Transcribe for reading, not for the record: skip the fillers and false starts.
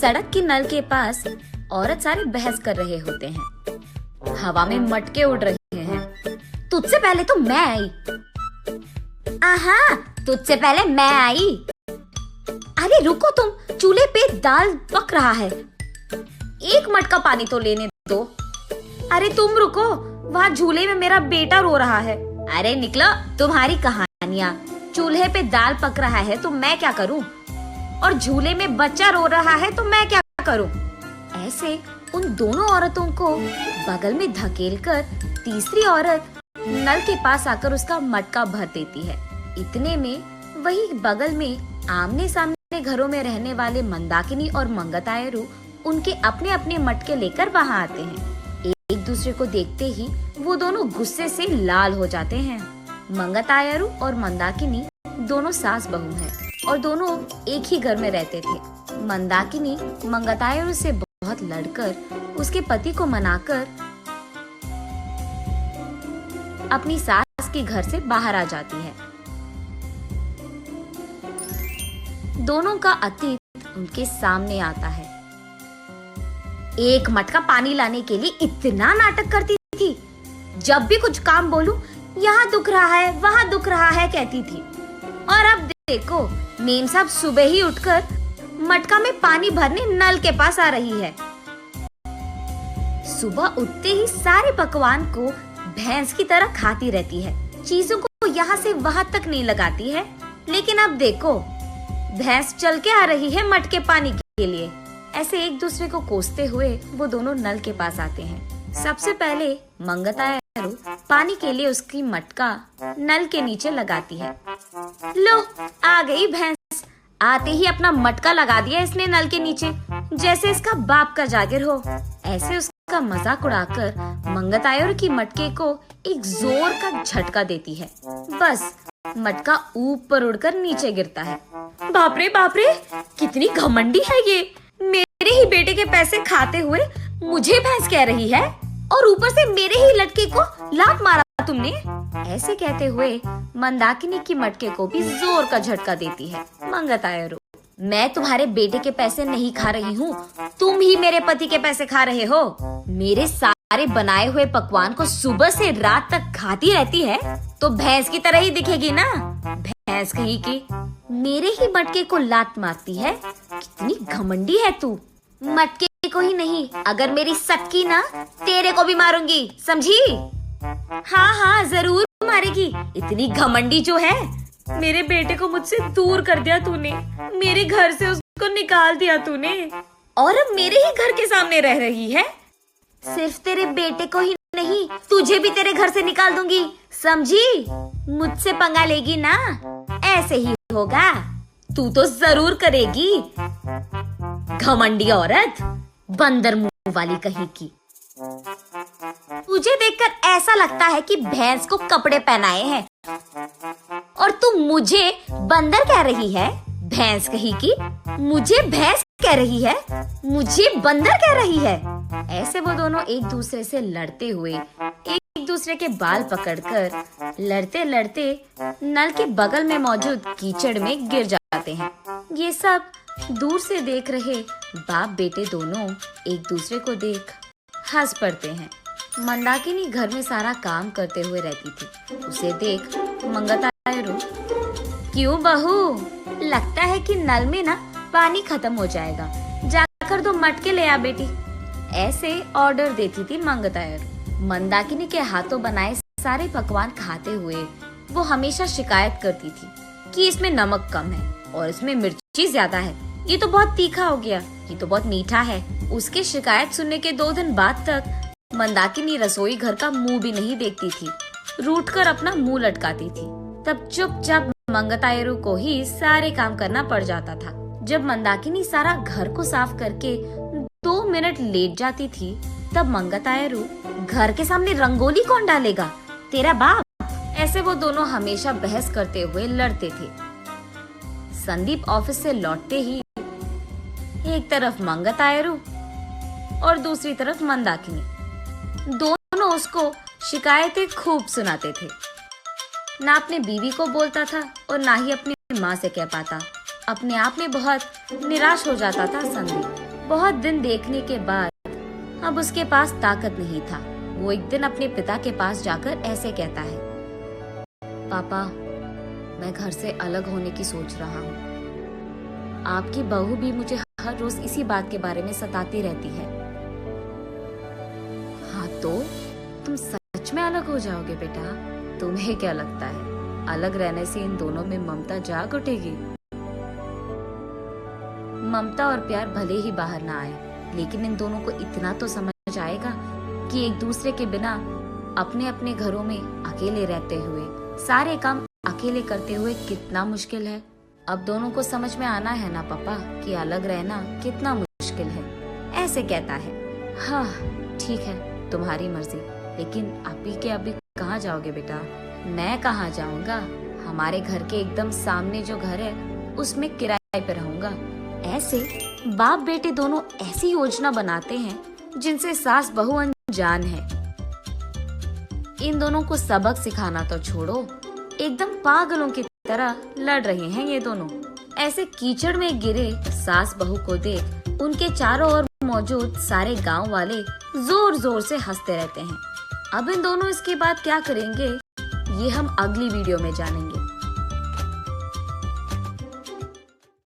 सड़क के नल के पास औरत सारे बहस कर रहे होते हैं। हवा में मटके उड़ रहे हैं। तुझसे पहले तो मैं आई। आहा, तुझसे पहले मैं आई। अरे रुको तुम, चूल्हे पे दाल पक रहा है, एक मटका पानी तो लेने दो। अरे तुम रुको, वहाँ झूले में मेरा बेटा रो रहा है। अरे निकलो, तुम्हारी कहानियाँ। चूल्हे पे दाल पक रहा है तो मैं क्या करूँ, और झूले में बच्चा रो रहा है तो मैं क्या करूँ। ऐसे उन दोनों औरतों को बगल में धकेलकर तीसरी औरत नल के पास आकर उसका मटका भर देती है। इतने में वही बगल में आमने सामने घरों में रहने वाले मंदाकिनी और मंगतायरू उनके अपने अपने मटके लेकर वहाँ आते हैं। एक दूसरे को देखते ही वो दोनों गुस्से से लाल हो जाते हैं। मंगतायरू और मंदाकिनी दोनों सास बहू हैं और दोनों एक ही घर में रहते थे। मंदाकिनी मंगतायरू से बहुत लड़कर उसके पति को मनाकर अपनी सास के घर से बाहर आ जाती है। दोनों का अतीत उनके सामने आता है। एक मटका पानी लाने के लिए इतना नाटक करती थी, जब भी कुछ काम बोलूं यहाँ दुख रहा है वहाँ दुख रहा है कहती थी। और अब देखो, मेम साहब सुबह ही उठकर मटका में पानी भरने नल के पास आ रही है। सुबह उठते ही सारे पकवान को भैंस की तरह खाती रहती है, चीजों को यहाँ से वहाँ तक नहीं लगाती है। लेकिन अब देखो, भैंस चल के आ रही है मटके पानी के लिए। ऐसे एक दूसरे को कोसते हुए वो दोनों नल के पास आते हैं। सबसे पहले मंगतायरू पानी के लिए उसकी मटका नल के नीचे लगाती है। लो, आ गई भैंस। आते ही अपना मटका लगा दिया इसने नल के नीचे, जैसे इसका बाप का जागिर हो। ऐसे उसका मजाक उड़ाकर मंगतायरू की मटके को एक जोर का झटका देती है। बस मटका ऊपर उड़कर नीचे गिरता है। बाप रे, कितनी घमंडी है ये। मेरे ही बेटे के पैसे खाते हुए मुझे भैंस कह रही है, और ऊपर से मेरे ही लड़के को लात मारा तुमने। ऐसे कहते हुए मंदाकिनी की मटके को भी जोर का झटका देती है मंगतायरू। मैं तुम्हारे बेटे के पैसे नहीं खा रही हूँ, तुम ही मेरे पति के पैसे खा रहे हो। मेरे सारे बनाए हुए पकवान को सुबह से रात तक खाती रहती है तो भैंस की तरह ही दिखेगी ना। भैंस कहीं की मेरे ही मटके को लात मारती है। कितनी घमंडी है तू। मटके को ही नहीं, अगर मेरी सक्की ना, तेरे को भी मारूंगी, समझी? हाँ, जरूर मारेगी। इतनी घमंडी जो है। मेरे बेटे को मुझसे दूर कर दिया तूने, मेरे घर से उसको निकाल दिया तूने, और अब मेरे ही घर के सामने रह रही है। सिर्फ तेरे बेटे को ही नहीं, तुझे भी तेरे घर से निकाल दूंगी, समझी? मुझसे पंगा लेगी ना, ऐसे ही होगा। तू तो जरूर करेगी, घमंडी औरत, बंदर मुंह वाली कहीं की। तुझे देखकर ऐसा लगता है कि भैंस को कपड़े पहनाए हैं, और तू मुझे बंदर कह रही है। भैंस कहीं की मुझे भैंस कह रही है, मुझे बंदर कह रही है। ऐसे वो दोनों एक दूसरे से लड़ते हुए एक दूसरे के बाल पकड़कर लड़ते लड़ते नल के बगल में मौजूद कीचड़ में गिर जाते हैं। ये सब दूर से देख रहे बाप बेटे दोनों एक दूसरे को देख हंस पड़ते हैं। मंदाकिनी घर में सारा काम करते हुए रहती थी। उसे देख मंगतायरू, क्यों बहू, लगता है कि नल में ना पानी खत्म हो जाएगा, जाकर दो मटके ले आ बेटी। ऐसे ऑर्डर देती थी मंगतायरू। मंदाकिनी के हाथों बनाए सारे पकवान खाते हुए वो हमेशा शिकायत करती थी कि इसमें नमक कम है और इसमें मिर्ची ज्यादा है, ये तो बहुत तीखा हो गया, ये तो बहुत मीठा है। उसके शिकायत सुनने के 2 दिन बाद तक मंदाकिनी रसोई घर का मुंह भी नहीं देखती थी, रूठ कर अपना मुंह लटकाती थी। तब चुपचाप मंगतायरू को ही सारे काम करना पड़ जाता था। जब मंदाकिनी सारा घर को साफ करके 2 मिनट लेट जाती थी, तब मंगतायरू, घर के सामने रंगोली कौन डालेगा, तेरा बाप। ऐसे वो दोनों हमेशा बहस करते हुए लड़ते थे। संदीप ऑफिस से लौटते ही एक तरफ मंगतायरू और दूसरी तरफ मंदाकिनी, दोनों उसको शिकायतें खूब सुनाते थे। ना अपने बीवी को बोलता था और ना ही अपनी माँ से कह पाता। अपने आप में बहुत निराश हो जाता था संदीप। बहुत दिन देखने के बाद अब उसके पास ताकत नहीं था। वो एक दिन अपने पिता के पास जाकर ऐसे कहता है, पापा, मैं घर से अलग होने की सोच रहा हूँ। आपकी बहू भी मुझे हर रोज इसी बात के बारे में सताती रहती है। हाँ तो तुम सच में अलग हो जाओगे बेटा? तुम्हें क्या लगता है अलग रहने से इन दोनों में ममता जाग उठेगी? ममता और प्यार भले ही बाहर ना आए, लेकिन इन दोनों को इतना तो समझ आएगा कि एक दूसरे के बिना अपने अपने घरों में अकेले रहते हुए सारे काम अकेले करते हुए कितना मुश्किल है। अब दोनों को समझ में आना है ना पापा कि अलग रहना कितना मुश्किल है। ऐसे कहता है। हाँ ठीक है, तुम्हारी मर्जी, लेकिन अभी के अभी कहाँ जाओगे बेटा? मैं कहाँ जाऊंगा, हमारे घर के एकदम सामने जो घर है उसमें किराए पे रहूंगा। ऐसे बाप बेटे दोनों ऐसी योजना बनाते हैं जिनसे सास बहू अनजान है। इन दोनों को सबक सिखाना तो छोड़ो, एकदम पागलों की तरह लड़ रहे हैं ये दोनों। ऐसे कीचड़ में गिरे सास बहू को देख उनके चारों ओर मौजूद सारे गांव वाले जोर जोर से हंसते रहते हैं। अब इन दोनों इसके बाद क्या करेंगे ये हम अगली वीडियो में जानेंगे।